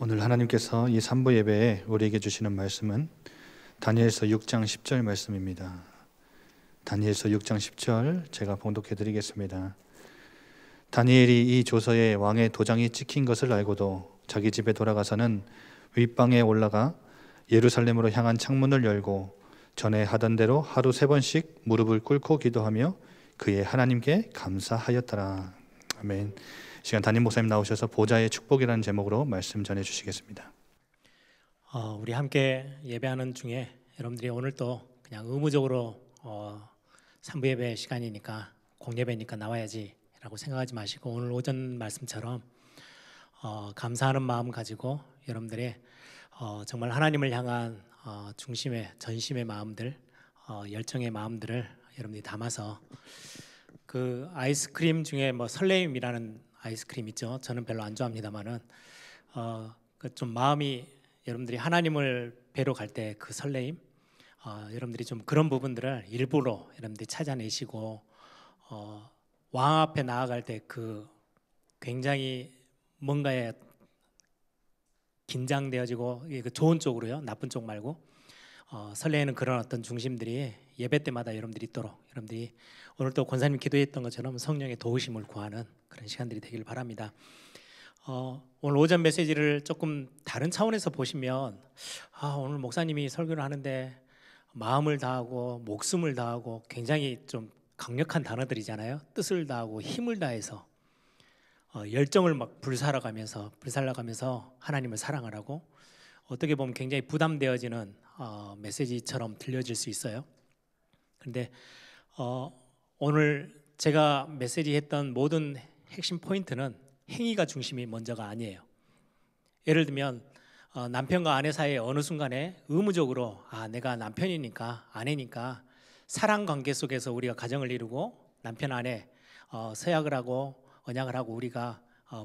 오늘 하나님께서 이 3부 예배에 우리에게 주시는 말씀은 다니엘서 6장 10절 말씀입니다. 다니엘서 6장 10절 제가 봉독해 드리겠습니다. 다니엘이 이 조서에 왕의 도장이 찍힌 것을 알고도 자기 집에 돌아가서는 윗방에 올라가 예루살렘으로 향한 창문을 열고 전에 하던 대로 하루 3번씩 무릎을 꿇고 기도하며 그의 하나님께 감사하였더라. 아멘. 시간 담임 목사님 나오셔서 보좌의 축복이라는 제목으로 말씀 전해 주시겠습니다. 우리 함께 예배하는 중에 여러분들이 오늘 또 그냥 의무적으로 3부 예배 시간이니까 공예배니까 나와야지 라고 생각하지 마시고 오늘 오전 말씀처럼 감사하는 마음 가지고 여러분들의 정말 하나님을 향한 중심의 전심의 마음들, 열정의 마음들을 여러분들이 담아서 그 아이스크림 중에 뭐 설레임이라는 아이스크림 있죠. 저는 별로 안 좋아합니다만은 그 좀 마음이 여러분들이 하나님을 뵈러 갈 때 그 설레임, 여러분들이 좀 그런 부분들을 일부러 여러분들이 찾아내시고 왕 앞에 나아갈 때 그 굉장히 뭔가에 긴장되어지고 좋은 쪽으로요, 나쁜 쪽 말고 설레는 그런 어떤 중심들이 예배 때마다 여러분들이 있도록 여러분들이 오늘 또 권사님 기도했던 것처럼 성령의 도우심을 구하는 그런 시간들이 되길 바랍니다. 오늘 오전 메시지를 조금 다른 차원에서 보시면 오늘 목사님이 설교를 하는데 마음을 다하고 목숨을 다하고 굉장히 좀 강력한 단어들이잖아요. 뜻을 다하고 힘을 다해서 열정을 막 불살라가면서 하나님을 사랑하라고 어떻게 보면 굉장히 부담되어지는 메시지처럼 들려질 수 있어요. 그런데 오늘 제가 메시지했던 모든 핵심 포인트는 행위가 중심이 먼저가 아니에요. 예를 들면 남편과 아내 사이에 어느 순간에 의무적으로 내가 남편이니까 아내니까 사랑 관계 속에서 우리가 가정을 이루고 남편 아내 서약을 하고 언약을 하고 우리가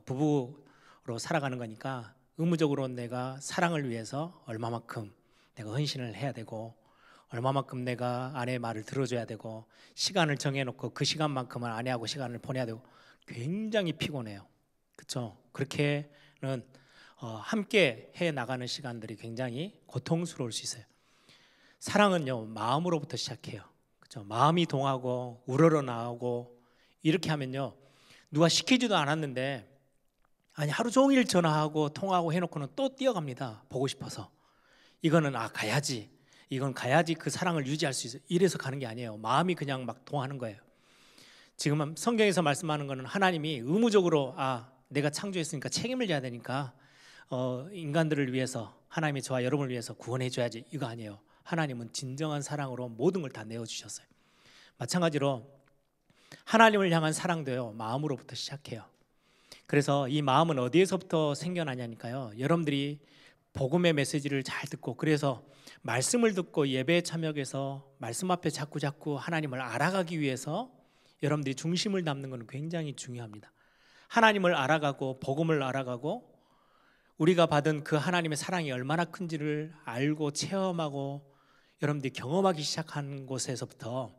부부로 살아가는 거니까 의무적으로 내가 사랑을 위해서 얼마만큼 내가 헌신을 해야 되고 얼마만큼 내가 아내의 말을 들어줘야 되고 시간을 정해놓고 그 시간만큼은 아내하고 시간을 보내야 되고 굉장히 피곤해요. 그렇죠? 그렇게는 함께 해 나가는 시간들이 굉장히 고통스러울 수 있어요. 사랑은요 마음으로부터 시작해요. 그렇죠? 마음이 동하고 우러러 나오고 이렇게 하면요 누가 시키지도 않았는데 하루 종일 전화하고 통화하고 해놓고는 또 뛰어갑니다. 보고 싶어서. 이거는 가야지. 이건 가야지 그 사랑을 유지할 수 있어요. 이래서 가는 게 아니에요. 마음이 그냥 막 동하는 거예요. 지금 성경에서 말씀하는 거는 하나님이 의무적으로 내가 창조했으니까 책임을 져야 되니까 인간들을 위해서 하나님이 저와 여러분을 위해서 구원해 줘야지 이거 아니에요. 하나님은 진정한 사랑으로 모든 걸 다 내어주셨어요. 마찬가지로 하나님을 향한 사랑도요 마음으로부터 시작해요. 그래서 이 마음은 어디에서부터 생겨나냐니까요. 여러분들이 복음의 메시지를 잘 듣고 그래서 말씀을 듣고 예배에 참여해서 말씀 앞에 자꾸 하나님을 알아가기 위해서 여러분들이 중심을 담는 것은 굉장히 중요합니다. 하나님을 알아가고 복음을 알아가고 우리가 받은 그 하나님의 사랑이 얼마나 큰지를 알고 체험하고 여러분들이 경험하기 시작한 곳에서부터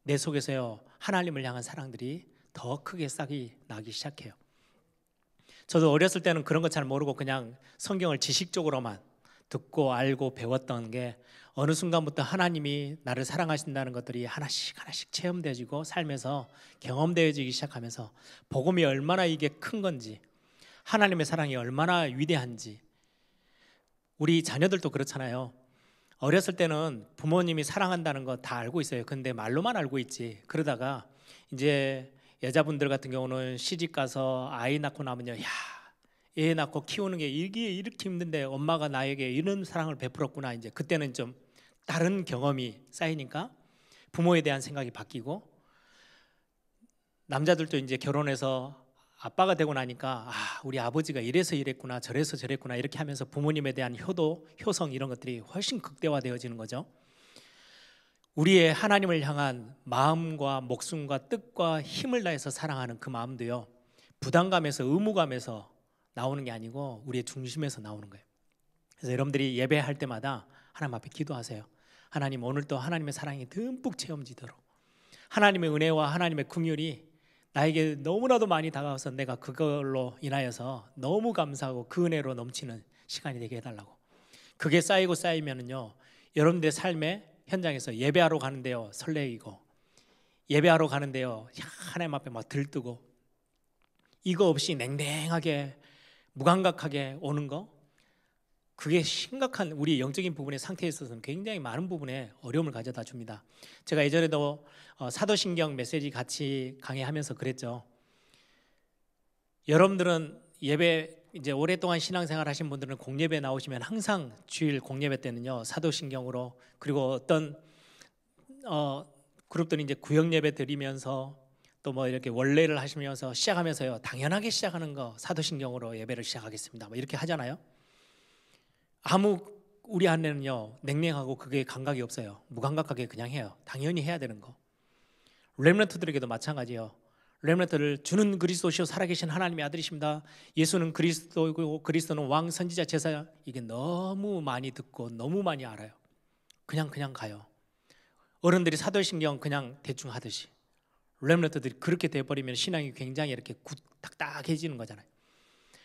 내 속에서요 하나님을 향한 사랑들이 더 크게 싹이 나기 시작해요. 저도 어렸을 때는 그런 거 잘 모르고 그냥 성경을 지식적으로만 듣고 알고 배웠던 게 어느 순간부터 하나님이 나를 사랑하신다는 것들이 하나씩 체험되어지고 삶에서 경험되어지기 시작하면서 복음이 얼마나 이게 큰 건지 하나님의 사랑이 얼마나 위대한지 우리 자녀들도 그렇잖아요. 어렸을 때는 부모님이 사랑한다는 거 다 알고 있어요. 근데 말로만 알고 있지. 그러다가 이제 여자분들 같은 경우는 시집 가서 아이 낳고 나면요, 애 낳고 키우는 게 이게 이렇게 힘든데 엄마가 나에게 이런 사랑을 베풀었구나. 이제 그때는 좀 다른 경험이 쌓이니까 부모에 대한 생각이 바뀌고 남자들도 이제 결혼해서 아빠가 되고 나니까 우리 아버지가 이래서 이랬구나 저래서 저랬구나 이렇게 하면서 부모님에 대한 효도, 효성 이런 것들이 훨씬 극대화되어지는 거죠. 우리의 하나님을 향한 마음과 목숨과 뜻과 힘을 다해서 사랑하는 그 마음도요 부담감에서 의무감에서 나오는 게 아니고 우리의 중심에서 나오는 거예요. 그래서 여러분들이 예배할 때마다 하나님 앞에 기도하세요. 하나님 오늘도 하나님의 사랑이 듬뿍 체험지도록 하나님의 은혜와 하나님의 긍휼이 나에게 너무나도 많이 다가와서 내가 그걸로 인하여서 너무 감사하고 그 은혜로 넘치는 시간이 되게 해달라고. 그게 쌓이고 쌓이면은요, 여러분들의 삶의 현장에서 예배하러 가는데요 설레이고, 예배하러 가는데요 하나님 앞에 막 들뜨고, 이거 없이 냉랭하게 무감각하게 오는 거, 그게 심각한 우리 영적인 부분의 상태에 있어서는 굉장히 많은 부분에 어려움을 가져다 줍니다. 제가 예전에도 사도신경 메시지 같이 강의하면서 그랬죠. 여러분들은 예배 이제 오랫동안 신앙생활 하신 분들은 공예배 나오시면 항상 주일 공예배 때는요 사도신경으로, 그리고 어떤 그룹들이 이제 구역예배 드리면서 또 뭐 이렇게 원례를 하시면서 시작하면서요 당연하게 시작하는 거 사도신경으로 예배를 시작하겠습니다 뭐 이렇게 하잖아요. 아무 우리 안에는요 냉랭하고 그게 감각이 없어요. 무감각하게 그냥 해요. 당연히 해야 되는 거. 렘넌트들에게도 마찬가지예요. 렘넌트를 주는 그리스도시요 살아계신 하나님의 아들이십니다. 예수는 그리스도이고 그리스도는 왕 선지자 제사야. 이게 너무 많이 듣고 너무 많이 알아요. 그냥 가요. 어른들이 사도신경 그냥 대충 하듯이 렘넌트들이 그렇게 돼버리면 신앙이 굉장히 이렇게 딱딱해지는 거잖아요.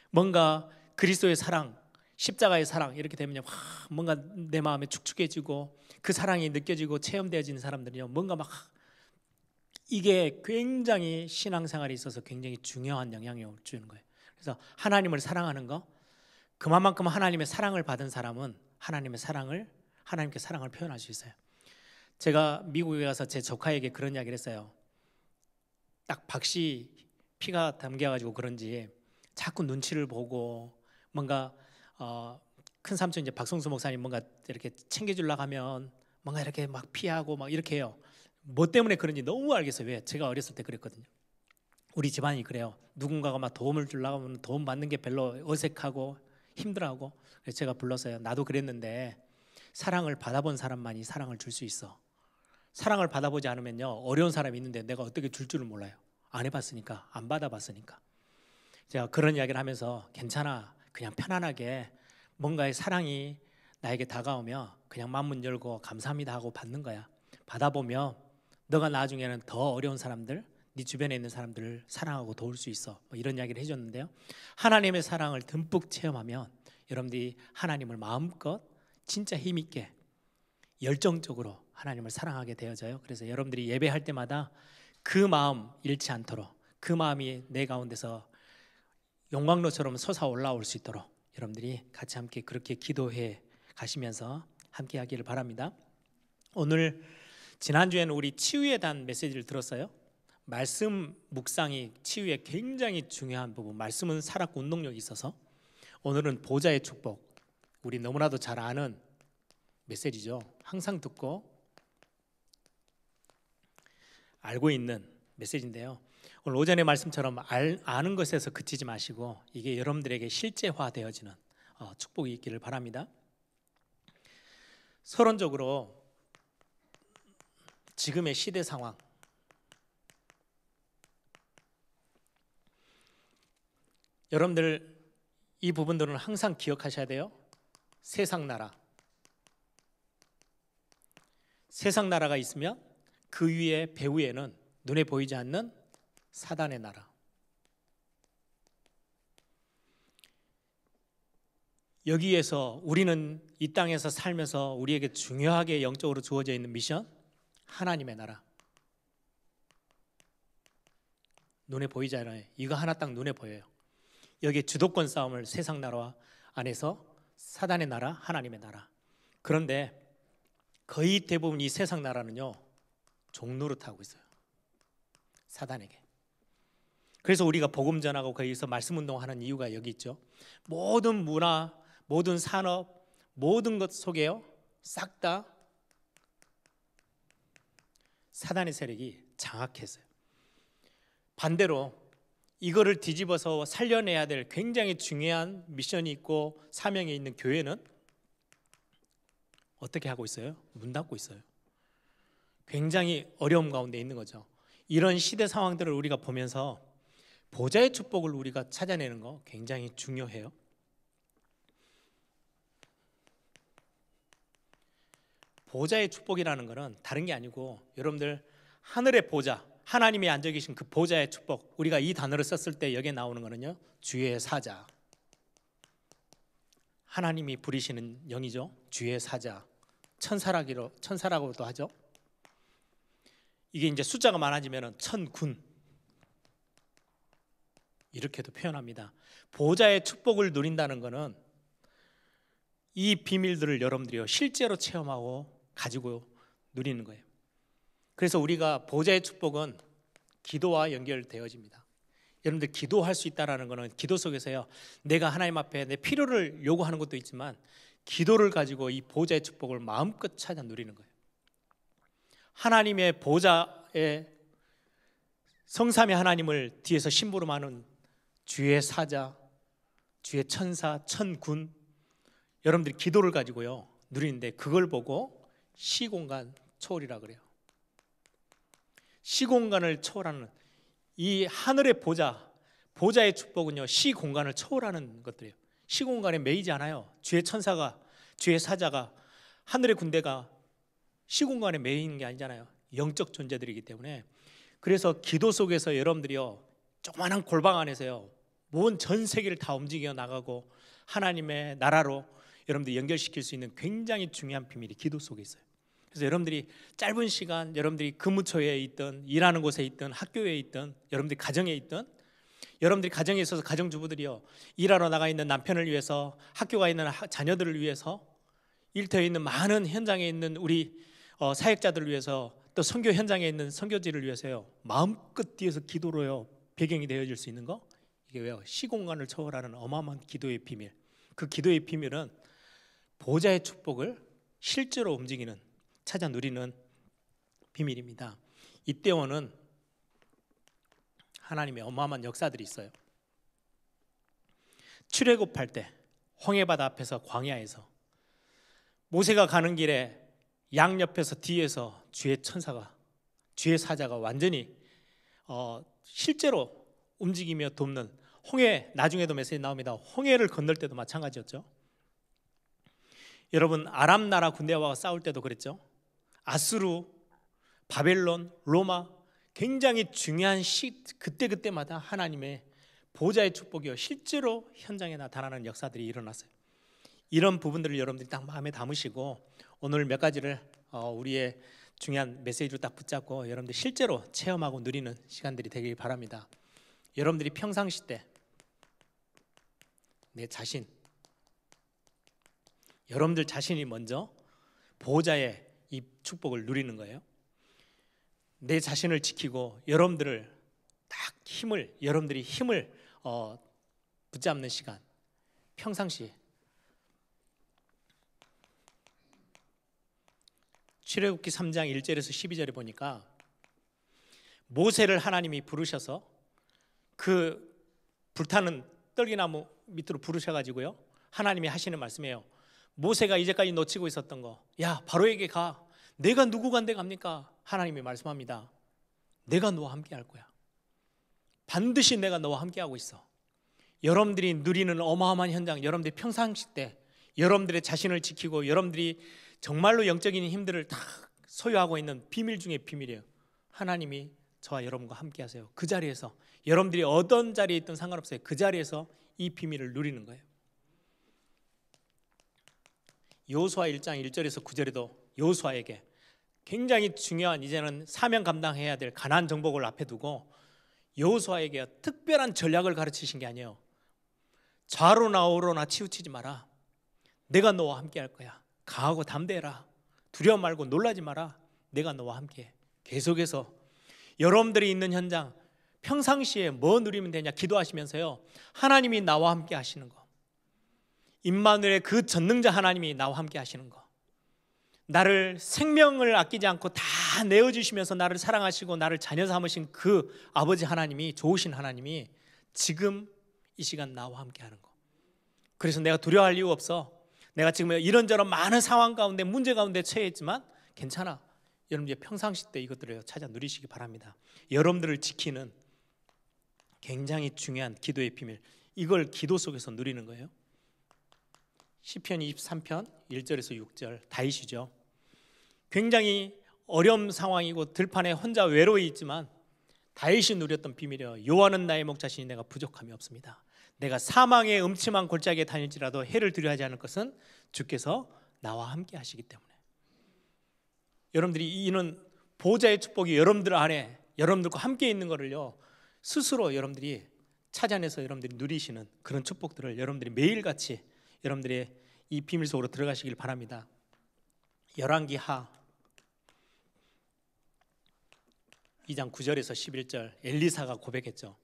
뭔가 그리스도의 사랑, 십자가의 사랑 이렇게 되면요 뭔가 내 마음에 축축해지고 그 사랑이 느껴지고 체험되어지는 사람들이요 뭔가 막 이게 굉장히 신앙생활에 있어서 굉장히 중요한 영향을 주는 거예요. 그래서 하나님을 사랑하는 거, 그만큼 하나님의 사랑을 받은 사람은 하나님께 사랑을 표현할 수 있어요. 제가 미국에 가서 제 조카에게 그런 이야기를 했어요. 딱 박씨 피가 담겨가지고 그런지 자꾸 눈치를 보고 뭔가 큰 삼촌 이제 박성수 목사님 뭔가 이렇게 챙겨주려고 하면 뭔가 이렇게 막 피하고 막 이렇게 해요. 뭐 때문에 그런지 너무 알겠어요. 왜? 제가 어렸을 때 그랬거든요. 우리 집안이 그래요. 누군가가 막 도움을 주려고 하면 도움 받는 게 별로 어색하고 힘들어하고, 그래서 제가 불렀어요. 나도 그랬는데 사랑을 받아본 사람만이 사랑을 줄 수 있어. 사랑을 받아보지 않으면요 어려운 사람이 있는데 내가 어떻게 줄 줄을 몰라요. 안 해봤으니까, 안 받아봤으니까. 제가 그런 이야기를 하면서 괜찮아, 그냥 편안하게 뭔가의 사랑이 나에게 다가오면 그냥 마음 문 열고 감사합니다 하고 받는 거야. 받아보면 너가 나중에는 더 어려운 사람들, 네 주변에 있는 사람들을 사랑하고 도울 수 있어. 뭐 이런 이야기를 해줬는데요. 하나님의 사랑을 듬뿍 체험하면 여러분들이 하나님을 마음껏 진짜 힘있게 열정적으로 하나님을 사랑하게 되어져요. 그래서 여러분들이 예배할 때마다 그 마음 잃지 않도록, 그 마음이 내 가운데서 용광로처럼 솟아 올라올 수 있도록 여러분들이 같이 함께 그렇게 기도해 가시면서 함께 하기를 바랍니다. 오늘 지난주에는 우리 치유에 대한 메시지를 들었어요. 말씀 묵상이 치유에 굉장히 중요한 부분, 말씀은 살았고 운동력이 있어서 오늘은 보좌의 축복, 우리 너무나도 잘 아는 메시지죠. 항상 듣고 알고 있는 메시지인데요. 오늘 오전의 말씀처럼 아는 것에서 그치지 마시고 이게 여러분들에게 실제화되어지는 축복이 있기를 바랍니다. 서론적으로 지금의 시대 상황, 여러분들 이 부분들은 항상 기억하셔야 돼요. 세상 나라가 있으면 그 위에 배후에는 눈에 보이지 않는 사단의 나라. 여기에서 우리는 이 땅에서 살면서 우리에게 중요하게 영적으로 주어져 있는 미션, 하나님의 나라. 눈에 보이지 않아요. 이거 하나 딱 눈에 보여요. 여기에 주도권 싸움을 세상 나라 안에서 사단의 나라, 하나님의 나라. 그런데 거의 대부분 이 세상 나라는요 종노릇하고 있어요. 사단에게. 그래서 우리가 복음 전하고 거기서 말씀 운동하는 이유가 여기 있죠. 모든 문화, 모든 산업, 모든 것 속에요 싹 다 사단의 세력이 장악했어요. 반대로 이거를 뒤집어서 살려내야 될 굉장히 중요한 미션이 있고 사명이 있는 교회는 어떻게 하고 있어요? 문 닫고 있어요. 굉장히 어려움 가운데 있는 거죠. 이런 시대 상황들을 우리가 보면서 보좌의 축복을 우리가 찾아내는 거 굉장히 중요해요. 보좌의 축복이라는 것은 다른 게 아니고 여러분들 하늘의 보좌, 하나님이 앉아 계신 그 보좌의 축복, 우리가 이 단어를 썼을 때 여기에 나오는 거는요, 주의 사자. 하나님이 부리시는 영이죠. 주의 사자. 천사라고도 하죠. 이게 이제 숫자가 많아지면 천군 이렇게도 표현합니다. 보좌의 축복을 누린다는 것은 이 비밀들을 여러분들이 실제로 체험하고 가지고 누리는 거예요. 그래서 우리가 보좌의 축복은 기도와 연결되어집니다. 여러분들 기도할 수 있다는 것은 기도 속에서요, 내가 하나님 앞에 내 필요를 요구하는 것도 있지만 기도를 가지고 이 보좌의 축복을 마음껏 찾아 누리는 거예요. 하나님의 보좌에 성삼위 하나님을 뒤에서 심부름하는 주의 사자, 주의 천사, 천군, 여러분들이 기도를 가지고요 누리는데, 그걸 보고 시공간 초월이라 그래요. 시공간을 초월하는 이 하늘의 보좌의 축복은요, 시공간을 초월하는 것들이에요. 시공간에 매이지 않아요. 주의 천사가, 주의 사자가, 하늘의 군대가 시공간에 매이는 게 아니잖아요. 영적 존재들이기 때문에. 그래서 기도 속에서 여러분들이요, 조그마한 골방 안에서요, 온 전 세계를 다 움직여 나가고 하나님의 나라로 여러분들 연결시킬 수 있는 굉장히 중요한 비밀이 기도 속에 있어요. 그래서 여러분들이 짧은 시간, 여러분들이 근무처에 있든 일하는 곳에 있든 학교에 있든 여러분들이 가정에 있든, 여러분들이 가정에 있어서 가정주부들이요, 일하러 나가 있는 남편을 위해서, 학교가 있는 자녀들을 위해서, 일터에 있는 많은 현장에 있는 우리 사역자들을 위해서, 또 선교 현장에 있는 선교지를 위해서요, 마음껏 뒤에서 기도로요 배경이 되어질 수 있는 거, 이게 왜요? 시공간을 초월하는 어마어마한 기도의 비밀. 그 기도의 비밀은 보좌의 축복을 실제로 움직이는, 찾아 누리는 비밀입니다. 이때와는 하나님의 어마어마한 역사들이 있어요. 출애굽할 때 홍해바다 앞에서, 광야에서 모세가 가는 길에 양옆에서 뒤에서 주의 천사가, 주의 사자가 완전히 실제로 움직이며 돕는, 홍해, 나중에도 메시지 나옵니다. 홍해를 건널 때도 마찬가지였죠. 여러분, 아람 나라 군대와 싸울 때도 그랬죠. 아수르, 바벨론, 로마, 굉장히 중요한 그때마다 하나님의 보좌의 축복이 실제로 현장에 나타나는 역사들이 일어났어요. 이런 부분들을 여러분들이 딱 마음에 담으시고, 오늘 몇 가지를 우리의 중요한 메시지로 딱 붙잡고 여러분들 실제로 체험하고 누리는 시간들이 되길 바랍니다. 여러분들이 평상시 때 내 자신, 여러분들 자신이 먼저 보호자의 이 축복을 누리는 거예요. 내 자신을 지키고 여러분들이 힘을 붙잡는 시간, 평상시. 출애굽기 3장 1절에서 12절에 보니까 모세를 하나님이 부르셔서 그 불타는 떨기나무 밑으로 부르셔가지고요, 하나님이 하시는 말씀이에요. 모세가 이제까지 놓치고 있었던 거, 야 바로에게 가. 내가 누구 간데 갑니까? 하나님이 말씀합니다. 내가 너와 함께 할 거야. 반드시 내가 너와 함께 하고 있어. 여러분들이 누리는 어마어마한 현장, 여러분들이 평상시 때 여러분들의 자신을 지키고 여러분들이 정말로 영적인 힘들을 다 소유하고 있는 비밀 중에 비밀이에요. 하나님이 저와 여러분과 함께 하세요. 그 자리에서, 여러분들이 어떤 자리에 있든 상관없어요. 그 자리에서 이 비밀을 누리는 거예요. 여호수아 1장 1절에서 9절에도 여호수아에게 굉장히 중요한, 이제는 사명 감당해야 될 가나안 정복을 앞에 두고 여호수아에게 특별한 전략을 가르치신 게 아니에요. 좌로나 우로나 치우치지 마라. 내가 너와 함께 할 거야. 강하고 담대해라. 두려워 말고 놀라지 마라. 내가 너와 함께. 계속해서 여러분들이 있는 현장, 평상시에 뭐 누리면 되냐 기도하시면서요, 하나님이 나와 함께 하시는 거, 임마누엘의 그 전능자 하나님이 나와 함께 하시는 거, 나를 생명을 아끼지 않고 다 내어주시면서 나를 사랑하시고 나를 자녀 삼으신 그 아버지 하나님이, 좋으신 하나님이 지금 이 시간 나와 함께 하는 거. 그래서 내가 두려워할 이유 없어. 내가 지금 이런저런 많은 상황 가운데, 문제 가운데 처해 있지만 괜찮아. 여러분 이제 평상시 때 이것들을 찾아 누리시기 바랍니다. 여러분들을 지키는 굉장히 중요한 기도의 비밀, 이걸 기도 속에서 누리는 거예요. 시편 23편 1절에서 6절, 다윗이죠. 굉장히 어려운 상황이고 들판에 혼자 외로이 있지만 다윗이 누렸던 비밀이요. 여호와는 나의 목자시니 내가 부족함이 없습니다. 내가 사망의 음침한 골짜기에 다닐지라도 해를 두려워하지 않을 것은 주께서 나와 함께 하시기 때문에. 여러분들이 이는 보좌의 축복이 여러분들 안에 여러분들과 함께 있는 거를요 스스로 여러분들이 찾아내서 여러분들이 누리시는 그런 축복들을 여러분들이 매일같이 여러분들의 이 비밀 속으로 들어가시길 바랍니다. 열왕기하 2장 9절에서 11절 엘리사가 고백했죠.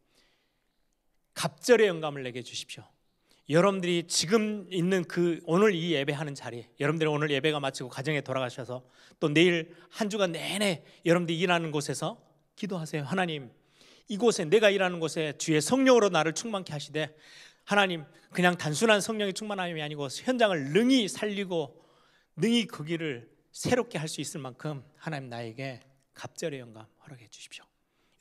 갑절의 영감을 내게 주십시오. 여러분들이 지금 있는 그 오늘 이 예배하는 자리, 여러분들이 오늘 예배가 마치고 가정에 돌아가셔서 또 내일 한 주간 내내 여러분들이 일하는 곳에서 기도하세요. 하나님, 이곳에 내가 일하는 곳에 주의 성령으로 나를 충만케 하시되, 하나님 그냥 단순한 성령의 충만함이 아니고 현장을 능히 살리고 능히 거기를 새롭게 할 수 있을 만큼 하나님 나에게 갑절의 영감 허락해 주십시오.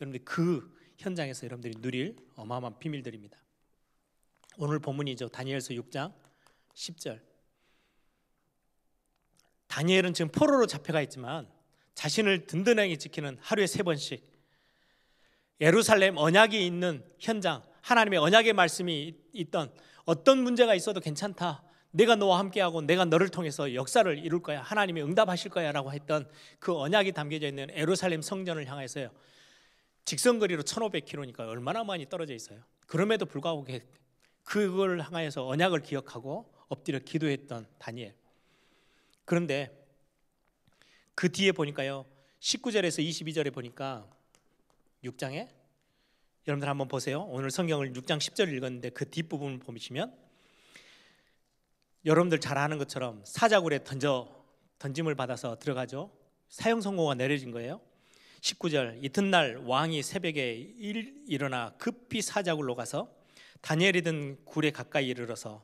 여러분들 그 현장에서 여러분들이 누릴 어마어마한 비밀들입니다. 오늘 본문이죠. 다니엘서 6장 10절. 다니엘은 지금 포로로 잡혀가 있지만 자신을 든든하게 지키는 하루에 3번씩 예루살렘 언약이 있는 현장, 하나님의 언약의 말씀이 있던 어떤 문제가 있어도 괜찮다, 내가 너와 함께하고 내가 너를 통해서 역사를 이룰 거야, 하나님이 응답하실 거야 라고 했던 그 언약이 담겨져 있는 예루살렘 성전을 향해서요, 직선거리로 1500km니까 얼마나 많이 떨어져 있어요. 그럼에도 불구하고 그걸 향해서 언약을 기억하고 엎드려 기도했던 다니엘. 그런데 그 뒤에 보니까요 19절에서 22절에 보니까 6장에 여러분들 한번 보세요. 오늘 성경을 6장 10절 읽었는데 그 뒷부분을 보시면 여러분들 잘 아는 것처럼 사자굴에 던짐을 받아서 들어가죠. 사형 선고가 내려진 거예요. 19절, 이튿날 왕이 새벽에 일어나 급히 사자굴로 가서 다니엘이 든 굴에 가까이 이르러서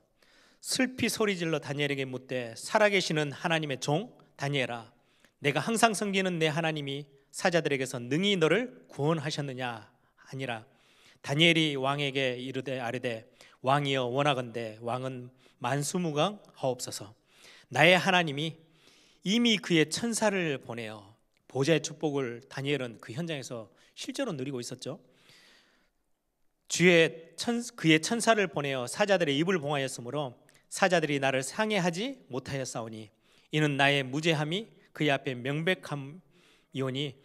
슬피 소리질러 다니엘에게 묻되, 살아계시는 하나님의 종 다니엘아, 내가 항상 섬기는 내 하나님이 사자들에게서 능히 너를 구원하셨느냐 하니라. 다니엘이 왕에게 이르되 아뢰되, 왕이여 원하건대 왕은 만수무강 하옵소서. 나의 하나님이 이미 그의 천사를 보내어 보좌의 축복을 다니엘은 그 현장에서 실제로 누리고 있었죠. 그의 천사를 보내어 사자들의 입을 봉하였으므로 사자들이 나를 상해하지 못하였사오니 이는 나의 무죄함이 그의 앞에 명백함이오니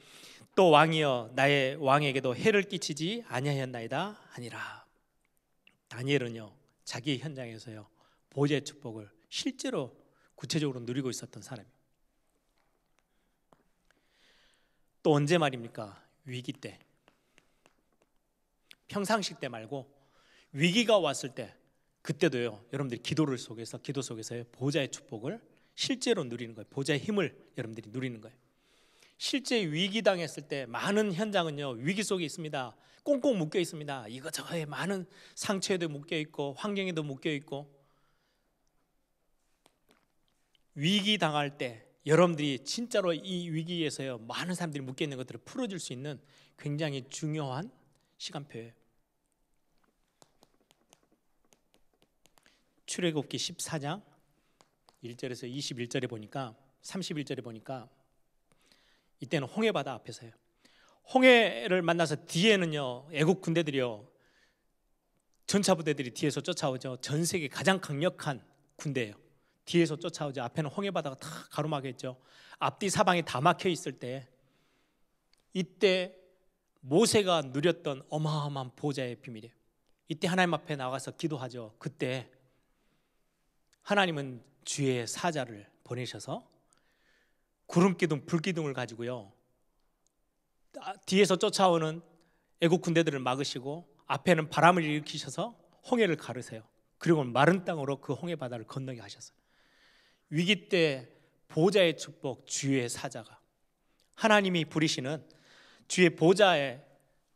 또 왕이여 나의 왕에게도 해를 끼치지 아니하였나이다 하니라. 다니엘은요 자기 현장에서요 보좌의 축복을 실제로 구체적으로 누리고 있었던 사람이에요. 또 언제 말입니까? 위기 때. 평상시 때 말고 위기가 왔을 때, 그때도요 여러분들이 기도 속에서요 보좌의 축복을 실제로 누리는 거예요. 보좌의 힘을 여러분들이 누리는 거예요. 실제 위기 당했을 때 많은 현장은요 위기 속에 있습니다. 꽁꽁 묶여 있습니다. 이것저것에 많은 상처에도 묶여 있고 환경에도 묶여 있고, 위기 당할 때 여러분들이 진짜로 이 위기에서요 많은 사람들이 묶여 있는 것들을 풀어줄 수 있는 굉장히 중요한 시간표예요. 출애굽기 14장 1절에서 21절에 보니까 31절에 보니까 이때는 홍해바다 앞에서요. 홍해를 만나서 뒤에는요 애국 군대들이요 전차 부대들이 뒤에서 쫓아오죠. 전 세계 가장 강력한 군대예요. 뒤에서 쫓아오죠. 앞에는 홍해바다가 다 가로막혀 있죠. 앞뒤 사방이 다 막혀 있을 때, 이때 모세가 누렸던 어마어마한 보좌의 비밀이에요. 이때 하나님 앞에 나가서 기도하죠. 그때 하나님은 주의 사자를 보내셔서 구름기둥, 불기둥을 가지고요 뒤에서 쫓아오는 애국 군대들을 막으시고 앞에는 바람을 일으키셔서 홍해를 가르세요. 그리고 마른 땅으로 그 홍해 바다를 건너게 하셨어요. 위기 때 보좌의 축복, 주의 사자가, 하나님이 부리시는 주의 보좌에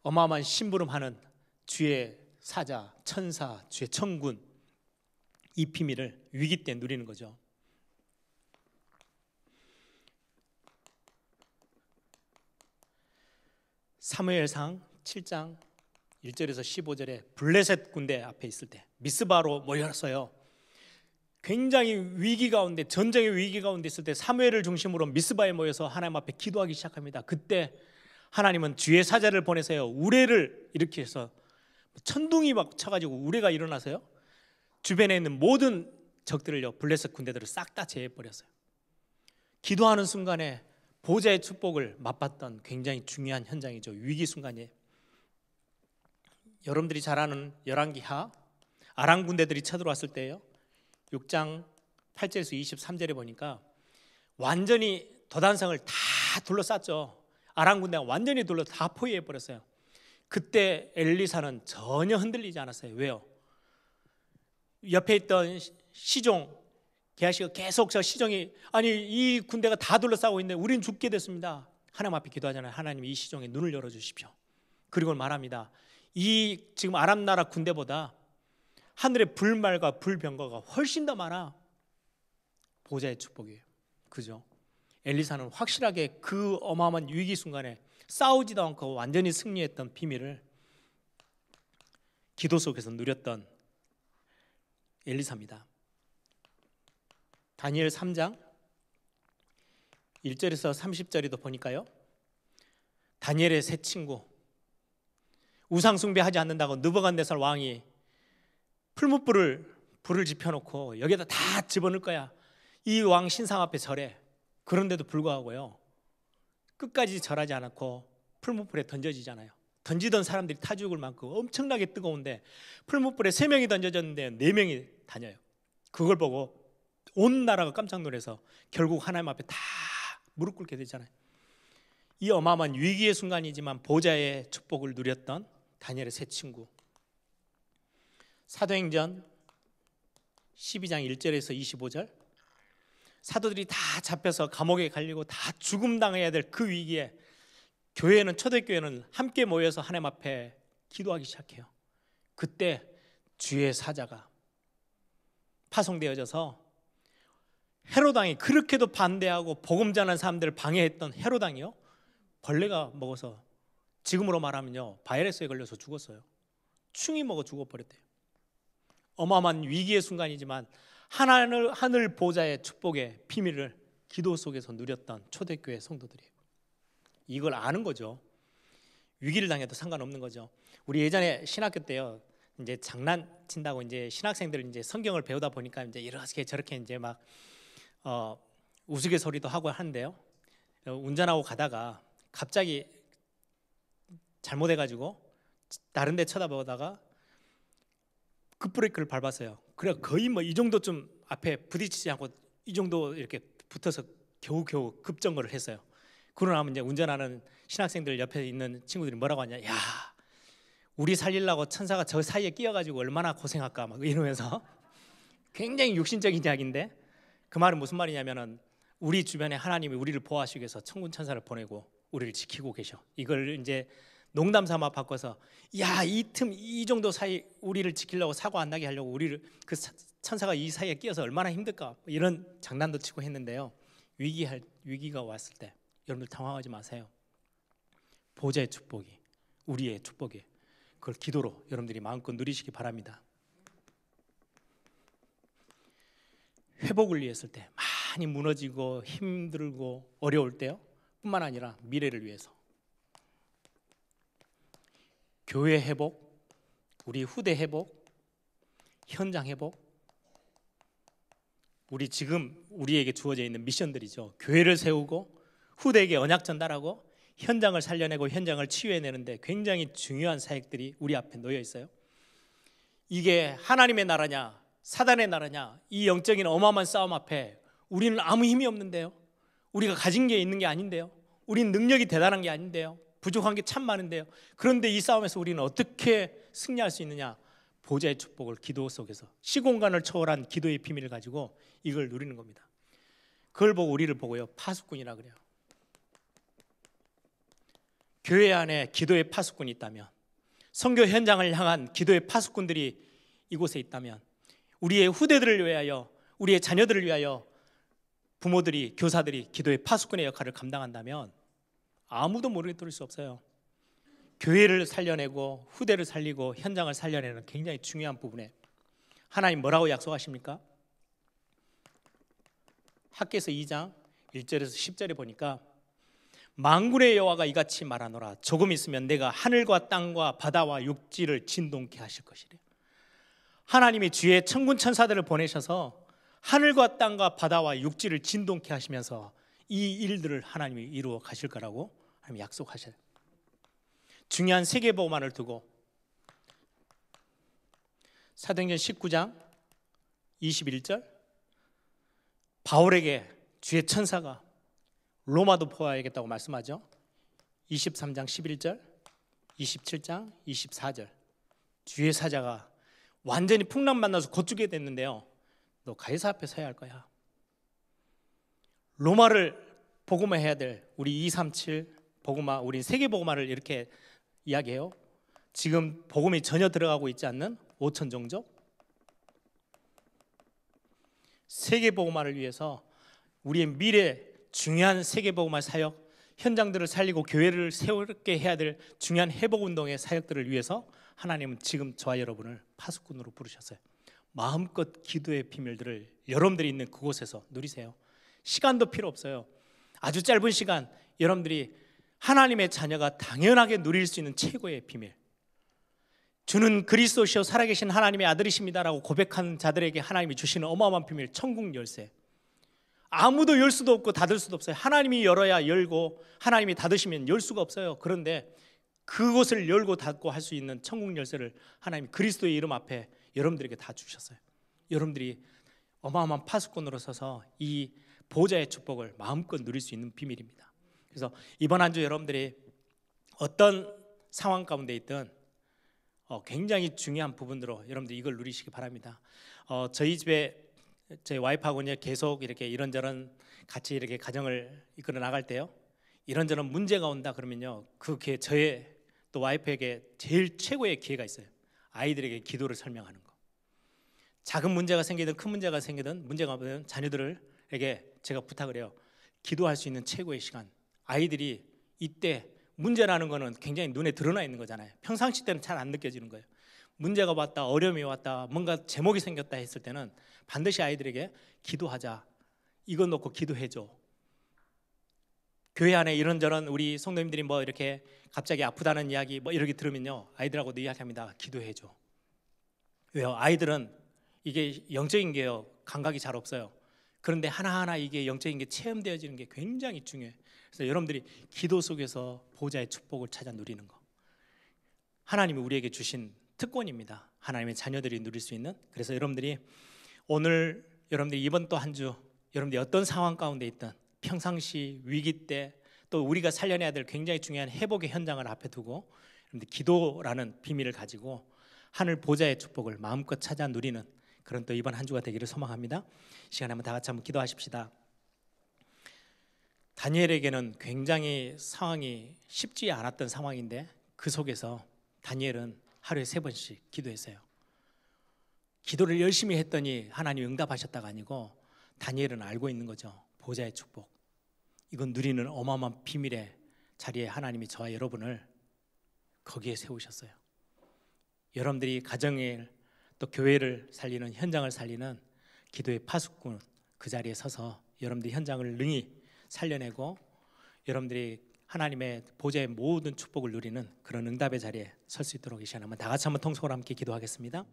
어마어마한 심부름하는 주의 사자, 천사, 주의 천군, 이 비밀을 위기 때 누리는 거죠. 사무엘상 7장 1절에서 15절에 블레셋 군대 앞에 있을 때 미스바로 모였어요. 굉장히 위기 가운데, 전쟁의 위기 가운데 있을 때 사무엘을 중심으로 미스바에 모여서 하나님 앞에 기도하기 시작합니다. 그때 하나님은 주의 사자를 보내서요 우레를 이렇게 해서 천둥이 막 쳐가지고 우레가 일어나서요 주변에 있는 모든 적들을요 블레셋 군대들을 싹 다 제해버렸어요. 기도하는 순간에 보좌의 축복을 맛봤던 굉장히 중요한 현장이죠. 위기 순간이에요. 여러분들이 잘 아는 열왕기하 아람 군대들이 쳐들어왔을 때예요. 6장 8절에서 23절에 보니까 완전히 도단성을 다 둘러쌌죠. 아람 군대가 완전히 다 포위해 버렸어요. 그때 엘리사는 전혀 흔들리지 않았어요. 왜요? 옆에 있던 시종 게하시가 계속 저 시종이 아니 이 군대가 다 둘러싸고 있는데 우린 죽게 됐습니다. 하나님 앞에 기도하잖아요. 하나님 이 시종의 눈을 열어주십시오. 그리고 말합니다. 이 지금 아람 나라 군대보다 하늘의 불말과 불병거가 훨씬 더 많아. 보좌의 축복이에요. 그죠? 엘리사는 확실하게 그 어마어마한 위기 순간에 싸우지도 않고 완전히 승리했던 비밀을 기도 속에서 누렸던 엘리사입니다. 다니엘 3장 1절에서 30절에도 보니까요. 다니엘의 세 친구 우상 숭배하지 않는다고 느부갓네살 왕이 풀무불을 불을 지펴놓고 여기다 다 집어넣을 거야. 이 왕 신상 앞에 절해. 그런데도 불구하고요 끝까지 절하지 않고 풀무불에 던져지잖아요. 던지던 사람들이 타 죽을 만큼 엄청나게 뜨거운데 풀무불에 3명이 던져졌는데 4명이 다녀요. 그걸 보고 온 나라가 깜짝 놀라서 결국 하나님 앞에 다 무릎 꿇게 되잖아요. 이 어마어마한 위기의 순간이지만 보좌의 축복을 누렸던 다니엘의 세 친구. 사도행전 12장 1절에서 25절 사도들이 다 잡혀서 감옥에 갈리고 다 죽음 당해야 될 그 위기에 교회는 초대교회는 함께 모여서 하나님 앞에 기도하기 시작해요. 그때 주의 사자가 파송되어져서 헤롯 왕이 그렇게도 반대하고 복음 전하는 사람들을 방해했던 헤롯 왕이요 벌레가 먹어서 지금으로 말하면요 바이러스에 걸려서 죽었어요. 충이 먹어 죽어버렸대요. 어마어마한 위기의 순간이지만 하늘 보좌의 축복의 비밀을 기도 속에서 누렸던 초대교회 성도들이에요. 이걸 아는 거죠. 위기를 당해도 상관없는 거죠. 우리 예전에 신학교 때요 이제 장난친다고 이제 신학생들 이제 성경을 배우다 보니까 이제 이렇게 저렇게 이제 막 우스갯소리도 하고 하는데요. 운전하고 가다가 갑자기 잘못해가지고 다른 데 쳐다보다가 급브레이크를 밟았어요. 그래 거의 뭐 이 정도 좀 앞에 부딪히지 않고 이 정도 이렇게 붙어서 겨우겨우 급정거를 했어요. 그러고 나면 이제 운전하는 신학생들 옆에 있는 친구들이 뭐라고 하냐, 야 우리 살리려고 천사가 저 사이에 끼어가지고 얼마나 고생할까 막 이러면서 굉장히 육신적인 이야기인데 그 말은 무슨 말이냐면은 우리 주변에 하나님이 우리를 보호하시기 위해서 천군 천사를 보내고 우리를 지키고 계셔. 이걸 이제 농담 삼아 바꿔서 야 이 정도 사이 우리를 지키려고 사고 안 나게 하려고 우리를 그 천사가 이 사이에 끼어서 얼마나 힘들까 이런 장난도 치고 했는데요. 위기가 왔을 때 여러분들 당황하지 마세요. 보좌의 축복이 우리의 축복이 그걸 기도로 여러분들이 마음껏 누리시기 바랍니다. 회복을 위했을 때 많이 무너지고 힘들고 어려울 때요 뿐만 아니라 미래를 위해서 교회 회복, 우리 후대 회복, 현장 회복, 우리 지금 우리에게 주어져 있는 미션들이죠. 교회를 세우고 후대에게 언약 전달하고 현장을 살려내고 현장을 치유해내는데 굉장히 중요한 사역들이 우리 앞에 놓여 있어요. 이게 하나님의 나라냐 사단의 나라냐 이 영적인 어마어마한 싸움 앞에 우리는 아무 힘이 없는데요. 우리가 가진 게 있는 게 아닌데요. 우리는 능력이 대단한 게 아닌데요. 부족한 게 참 많은데요. 그런데 이 싸움에서 우리는 어떻게 승리할 수 있느냐? 보좌의 축복을 기도 속에서 시공간을 초월한 기도의 비밀을 가지고 이걸 누리는 겁니다. 그걸 보고 우리를 보고요 파수꾼이라 그래요. 교회 안에 기도의 파수꾼이 있다면 선교 현장을 향한 기도의 파수꾼들이 이곳에 있다면 우리의 후대들을 위하여 우리의 자녀들을 위하여 부모들이 교사들이 기도의 파수꾼의 역할을 감당한다면 아무도 모르게 뚫을 수 없어요. 교회를 살려내고 후대를 살리고 현장을 살려내는 굉장히 중요한 부분에 하나님 뭐라고 약속하십니까? 학개서 2장 1절에서 10절에 보니까 만군의 여호와가 이같이 말하노라. 조금 있으면 내가 하늘과 땅과 바다와 육지를 진동케 하실 것이래요. 하나님이 주의 천군 천사들을 보내셔서 하늘과 땅과 바다와 육지를 진동케 하시면서 이 일들을 하나님이 이루어 가실 거라고 하나님이 약속하셔요. 중요한 세계복음만을 두고 사도행전 19장 21절 바울에게 주의 천사가 로마도 보아야겠다고 말씀하죠. 23장 11절 27장 24절 주의 사자가 완전히 풍랑 만나서 곧 죽게 됐는데요, 너 가이사 앞에 서야 할 거야. 로마를 복음화해야 될 우리 237 복음화, 우리 세계 복음화를 이렇게 이야기해요. 지금 복음이 전혀 들어가고 있지 않는 5천 종족, 세계 복음화를 위해서 우리의 미래 중요한 세계 복음화 사역, 현장들을 살리고 교회를 세우게 해야 될 중요한 회복 운동의 사역들을 위해서 하나님은 지금 저와 여러분을 파수꾼으로 부르셨어요. 마음껏 기도의 비밀들을 여러분들이 있는 그곳에서 누리세요. 시간도 필요 없어요. 아주 짧은 시간 여러분들이 하나님의 자녀가 당연하게 누릴 수 있는 최고의 비밀, 주는 그리스도시요 살아계신 하나님의 아들이십니다라고 고백하는 자들에게 하나님이 주시는 어마어마한 비밀, 천국 열쇠. 아무도 열 수도 없고 닫을 수도 없어요. 하나님이 열어야 열고 하나님이 닫으시면 열 수가 없어요. 그런데 그것을 열고 닫고 할 수 있는 천국 열쇠를 하나님이 그리스도의 이름 앞에 여러분들에게 다 주셨어요. 여러분들이 어마어마한 파수꾼으로 서서 이 보좌의 축복을 마음껏 누릴 수 있는 비밀입니다. 그래서 이번 한 주 여러분들이 어떤 상황 가운데 있든 굉장히 중요한 부분으로 여러분들 이걸 누리시기 바랍니다. 저희 집에 저희 와이프하고 이제 계속 이렇게 이런저런 같이 이렇게 가정을 이끌어 나갈 때요, 이런저런 문제가 온다 그러면요, 그 저의 또 와이프에게 제일 최고의 기회가 있어요. 아이들에게 기도를 설명하는 거. 작은 문제가 생기든 큰 문제가 생기든 문제가 오면 자녀들에게 제가 부탁을 해요. 기도할 수 있는 최고의 시간. 아이들이 이때 문제라는 거는 굉장히 눈에 드러나 있는 거잖아요. 평상시 때는 잘 안 느껴지는 거예요. 문제가 왔다, 어려움이 왔다, 뭔가 제목이 생겼다 했을 때는 반드시 아이들에게 기도하자, 이거 놓고 기도해줘. 교회 안에 이런저런 우리 성도님들이 뭐 이렇게 갑자기 아프다는 이야기 뭐 이렇게 들으면요, 아이들하고도 이야기합니다. 기도해줘. 왜요? 아이들은 이게 영적인 게요, 감각이 잘 없어요. 그런데 하나하나 이게 영적인 게 체험되어지는 게 굉장히 중요해요. 그래서 여러분들이 기도 속에서 보좌의 축복을 찾아 누리는 거, 하나님이 우리에게 주신 특권입니다. 하나님의 자녀들이 누릴 수 있는. 그래서 여러분들이 오늘 여러분들이 이번 또 한 주 여러분들이 어떤 상황 가운데 있든 평상시 위기 때 또 우리가 살려내야 될 굉장히 중요한 회복의 현장을 앞에 두고 여러분들 기도라는 비밀을 가지고 하늘 보좌의 축복을 마음껏 찾아 누리는 그런 또 이번 한 주가 되기를 소망합니다. 이 시간에 한번 다 같이 한번 기도하십시다. 다니엘에게는 굉장히 상황이 쉽지 않았던 상황인데 그 속에서 다니엘은 하루에 3번씩 기도했어요. 기도를 열심히 했더니 하나님이 응답하셨다가 아니고 다니엘은 알고 있는 거죠. 보좌의 축복, 이건 누리는 어마어마한 비밀의 자리에 하나님이 저와 여러분을 거기에 세우셨어요. 여러분들이 가정을 또 교회를 살리는, 현장을 살리는 기도의 파수꾼 그 자리에 서서 여러분들이 현장을 능히 살려내고 여러분들이 하나님의 보좌의 모든 축복을 누리는 그런 응답의 자리에 설 수 있도록 이 시간에 한번 다 같이 한번 통성으로 함께 기도하겠습니다.